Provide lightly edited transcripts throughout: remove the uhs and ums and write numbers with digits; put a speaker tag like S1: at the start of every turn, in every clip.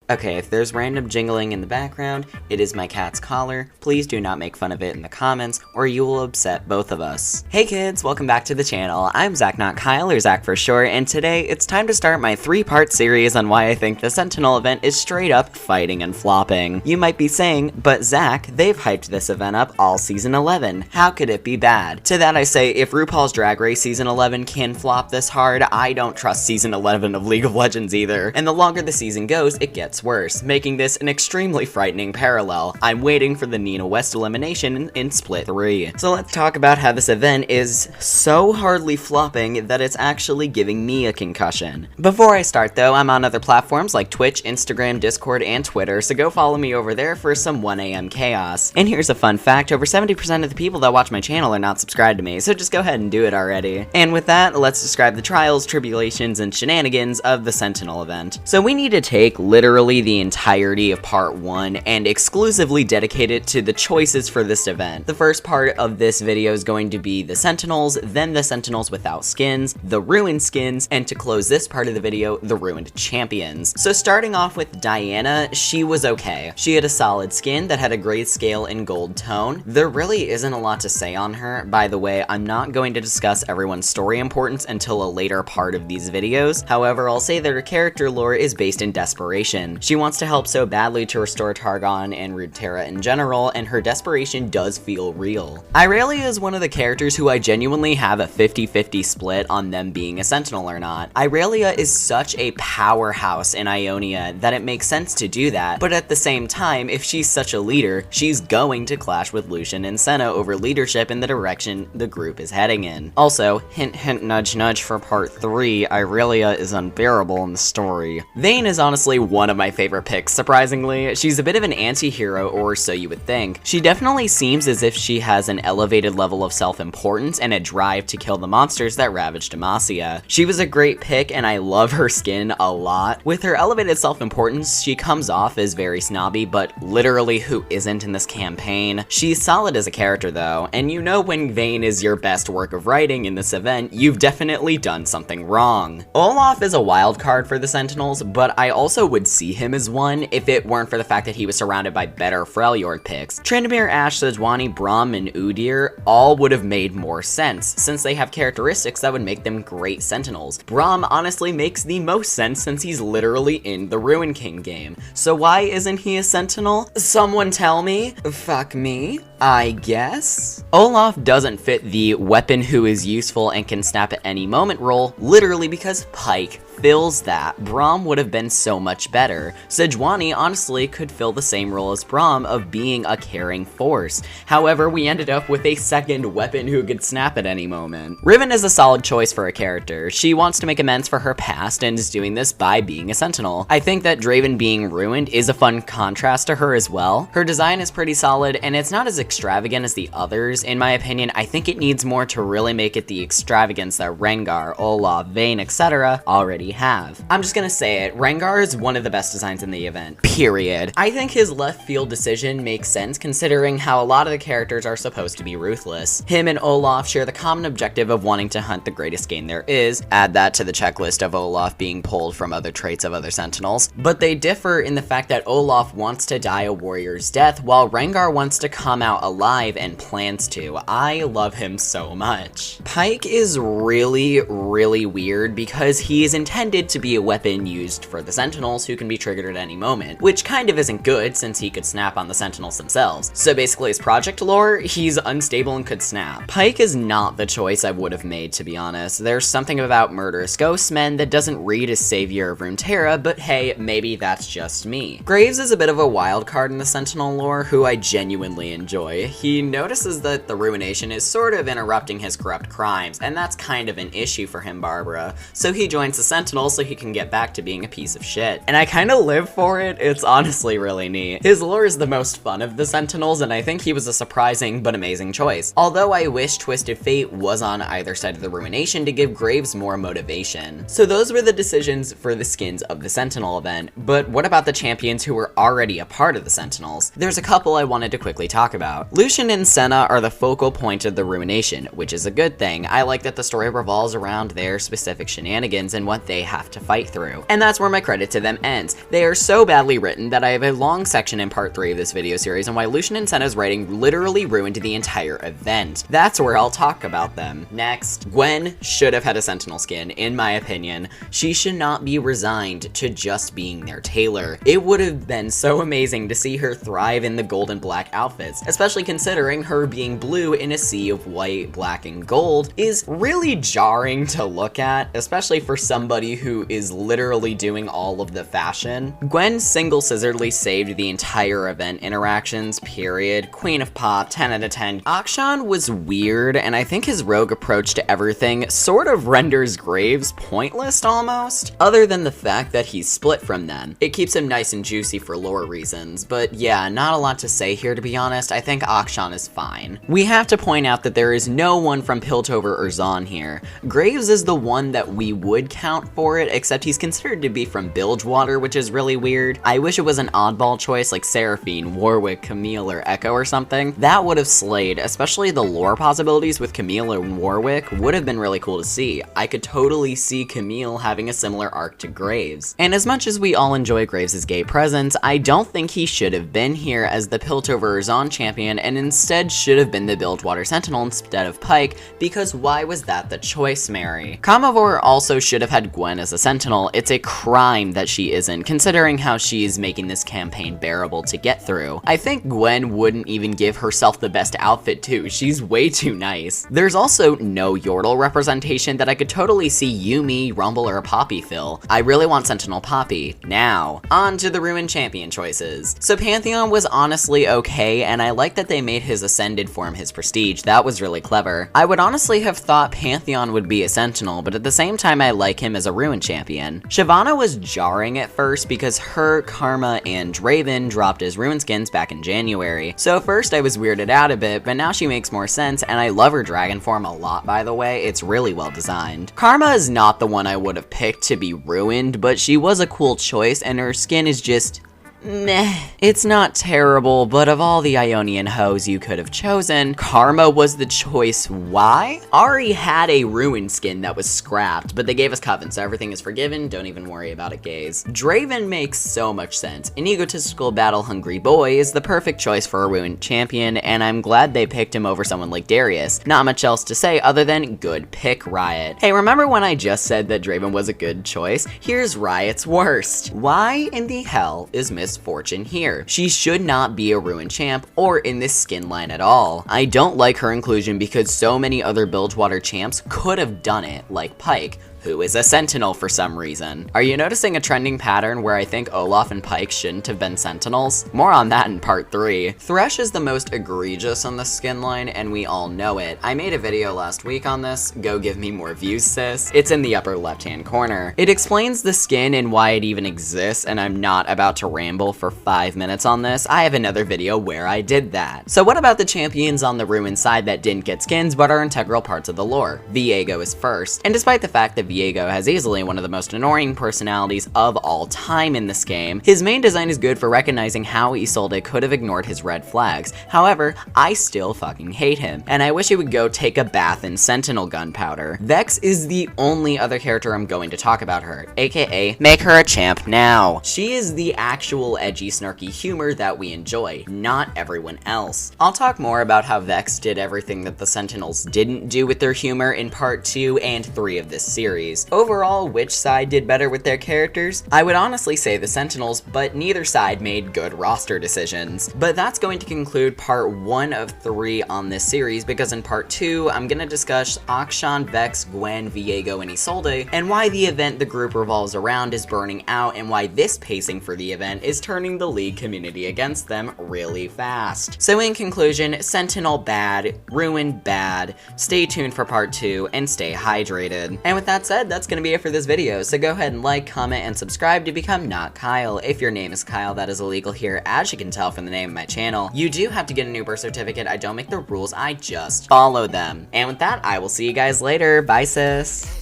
S1: Okay, if there's random jingling in the background, it is my cat's collar. Please do not make fun of it in the comments, or you will upset both of us. Hey kids, welcome back to the channel. I'm Zach, not Kyle, or Zach for short, and today it's time to start my 3-part series on why I think the Sentinel event is straight up fighting and flopping. You might be saying, but Zach, they've hyped this event up all season 11. How could it be bad? To that I say, if RuPaul's Drag Race season 11 can flop this hard, I don't trust season 11 of League of Legends either. And the longer the season goes, it gets worse, making this an extremely frightening parallel. I'm waiting for the Nina West elimination in Split 3. So let's talk about how this event is so hardly flopping that it's actually giving me a concussion. Before I start though, I'm on other platforms like Twitch, Instagram, Discord, and Twitter, so go follow me over there for some 1 AM chaos. And here's a fun fact, over 70% of the people that watch my channel are not subscribed to me, so just go ahead and do it already. And with that, let's describe the trials, tribulations, and shenanigans of the Sentinel event. So we need to take literally the entirety of part 1 and exclusively dedicate it to the choices for this event. The first part of this video is going to be the Sentinels, then the Sentinels without skins, the ruined skins, and to close this part of the video, the ruined champions. So starting off with Diana, she was okay. She had a solid skin that had a grayscale and gold tone. There really isn't a lot to say on her. By the way, I'm not going to discuss everyone's story importance until a later part of these videos. However, I'll say that her character lore is based in desperation. She wants to help so badly to restore Targon and Runeterra in general, and her desperation does feel real. Irelia is one of the characters who I genuinely have a 50-50 split on them being a Sentinel or not. Irelia is such a powerhouse in Ionia that it makes sense to do that, but at the same time, if she's such a leader, she's going to clash with Lucian and Senna over leadership in the direction the group is heading in. Also, hint hint nudge nudge for part 3, Irelia is unbearable in the story. Vayne is honestly one of my favorite picks, surprisingly. She's a bit of an anti-hero, or so you would think. She definitely seems as if she has an elevated level of self-importance and a drive to kill the monsters that ravaged Demacia. She was a great pick, and I love her skin a lot. With her elevated self-importance, she comes off as very snobby, but literally who isn't in this campaign? She's solid as a character though, and you know when Vayne is your best work of writing in this event, you've definitely done something wrong. Olaf is a wild card for the Sentinels, but I also would see him as one if it weren't for the fact that he was surrounded by better Freljord picks. Tryndamere, Ashe, Sejuani, Braum, and Udyr all would have made more sense, since they have characteristics that would make them great Sentinels. Braum honestly makes the most sense since he's literally in the Ruin King game. So why isn't he a Sentinel? Someone tell me? Fuck me, I guess? Olaf doesn't fit the weapon who is useful and can snap at any moment role, literally because Pyke fills that. Braum would have been so much better. Sejuani honestly could fill the same role as Braum of being a caring force. However, we ended up with a second weapon who could snap at any moment. Riven is a solid choice for a character. She wants to make amends for her past and is doing this by being a Sentinel. I think that Draven being ruined is a fun contrast to her as well. Her design is pretty solid and it's not as extravagant as the others. In my opinion, I think it needs more to really make it the extravagance that Rengar, Olaf, Vayne, etc. already have. I'm just gonna say it, Rengar is one of the best designs in the event, period. I think his left field decision makes sense considering how a lot of the characters are supposed to be ruthless. Him and Olaf share the common objective of wanting to hunt the greatest game there is, add that to the checklist of Olaf being pulled from other traits of other Sentinels, but they differ in the fact that Olaf wants to die a warrior's death while Rengar wants to come out alive and plans to. I love him so much. Pyke is really weird because he is intended to be a weapon used for the Sentinels who can be triggered at any moment, which kind of isn't good since he could snap on the Sentinels themselves. So basically his project lore, he's unstable and could snap. Pyke is not the choice I would have made, to be honest. There's something about Murderous Ghostmen that doesn't read as savior of Runeterra, but hey, maybe that's just me. Graves is a bit of a wild card in the Sentinel lore who I genuinely enjoy. He notices that the Ruination is sort of interrupting his corrupt crimes, and that's kind of an issue for him, Barbara. So he joins the Sentinels so he can get back to being a piece of shit. And I kind of live for it. It's honestly really neat. His lore is the most fun of the Sentinels, and I think he was a surprising but amazing choice. Although I wish Twisted Fate was on either side of the Ruination to give Graves more motivation. So those were the decisions for the skins of the Sentinel event, but what about the champions who were already a part of the Sentinels? There's a couple I wanted to quickly talk about. Lucian and Senna are the focal point of the Ruination, which is a good thing. I like that the story revolves around their specific shenanigans and what they they have to fight through. And that's where my credit to them ends. They are so badly written that I have a long section in part 3 of this video series on why Lucian and Senna's writing literally ruined the entire event. That's where I'll talk about them. Next, Gwen should have had a Sentinel skin, in my opinion. She should not be resigned to just being their tailor. It would have been so amazing to see her thrive in the gold and black outfits, especially considering her being blue in a sea of white, black, and gold is really jarring to look at, especially for somebody who is literally doing all of the fashion. Gwen single-scissoredly saved the entire event interactions, period. Queen of Pop, 10 out of 10. Akshan was weird, and I think his rogue approach to everything sort of renders Graves pointless almost, other than the fact that he's split from them. It keeps him nice and juicy for lore reasons, but yeah, not a lot to say here to be honest. I think Akshan is fine. We have to point out that there is no one from Piltover or Zon here. Graves is the one that we would count for it, except he's considered to be from Bilgewater, which is really weird. I wish it was an oddball choice like Seraphine, Warwick, Camille, or Echo or something. That would have slayed, especially the lore possibilities with Camille and Warwick would have been really cool to see. I could totally see Camille having a similar arc to Graves. And as much as we all enjoy Graves' gay presence, I don't think he should have been here as the Piltover Zon champion and instead should have been the Bilgewater Sentinel instead of Pike, because why was that the choice, Mary? Comivore also should have had Gwen as a Sentinel. It's a crime that she isn't, considering how she's making this campaign bearable to get through. I think Gwen wouldn't even give herself the best outfit too. She's way too nice. There's also no Yordle representation that I could totally see Yuumi, Rumble, or Poppy fill. I really want Sentinel Poppy. Now, on to the Ruined Champion choices. So Pantheon was honestly okay, and I like that they made his Ascended form his prestige. That was really clever. I would honestly have thought Pantheon would be a Sentinel, but at the same time I like him as a Ruined Champion. Shyvana was jarring at first because her, Karma, and Riven dropped as Ruined skins back in January. So at first I was weirded out a bit, but now she makes more sense, and I love her dragon form a lot, by the way. It's really well designed. Karma is not the one I would have picked to be Ruined, but she was a cool choice, and her skin is just meh. It's not terrible, but of all the Ionian hoes you could have chosen, Karma was the choice. Why? Ari had a Ruined skin that was scrapped, but they gave us Coven, so everything is forgiven. Don't even worry about it, gays. Draven makes so much sense. An egotistical, battle-hungry boy is the perfect choice for a Ruined champion, and I'm glad they picked him over someone like Darius. Not much else to say other than good pick, Riot. Hey, remember when I just said that Draven was a good choice? Here's Riot's worst. Why in the hell is Miss Fortune here? She should not be a Ruined champ or in this skin line at all. I don't like her inclusion because so many other Bilgewater champs could have done it, like Pike, who is a Sentinel for some reason. Are you noticing a trending pattern where I think Olaf and Pike shouldn't have been Sentinels? More on that in part 3. Thresh is the most egregious on the skin line, and we all know it. I made a video last week on this. Go give me more views, sis. It's in the upper left-hand corner. It explains the skin and why it even exists, and I'm not about to ramble for 5 minutes on this. I have another video where I did that. So what about the champions on the Ruined side that didn't get skins but are integral parts of the lore? Viego is first, and despite the fact that Viego has easily one of the most annoying personalities of all time in this game, his main design is good for recognizing how Isolde could have ignored his red flags. However, I still fucking hate him, and I wish he would go take a bath in Sentinel gunpowder. Vex is the only other character I'm going to talk about her, aka make her a champ now. She is the actual edgy, snarky humor that we enjoy, not everyone else. I'll talk more about how Vex did everything that the Sentinels didn't do with their humor in part 2 and 3 of this series. Overall, which side did better with their characters? I would honestly say the Sentinels, but neither side made good roster decisions. But that's going to conclude part 1 of 3 on this series, because in part 2, I'm gonna discuss Akshan, Vex, Gwen, Viego, and Isolde, and why the event the group revolves around is burning out, and why this pacing for the event is turning the League community against them really fast. So in conclusion, Sentinel bad, Ruined bad, stay tuned for part 2, and stay hydrated. And with that said, that's gonna be it for this video, so go ahead and like, comment, and subscribe to become not Kyle. If your name is Kyle, that is illegal here, as you can tell from the name of my channel. You do have to get a new birth certificate. I don't make the rules, I just follow them. And with that, I will see you guys later. Bye, sis.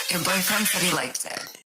S1: Your boyfriend said he liked it.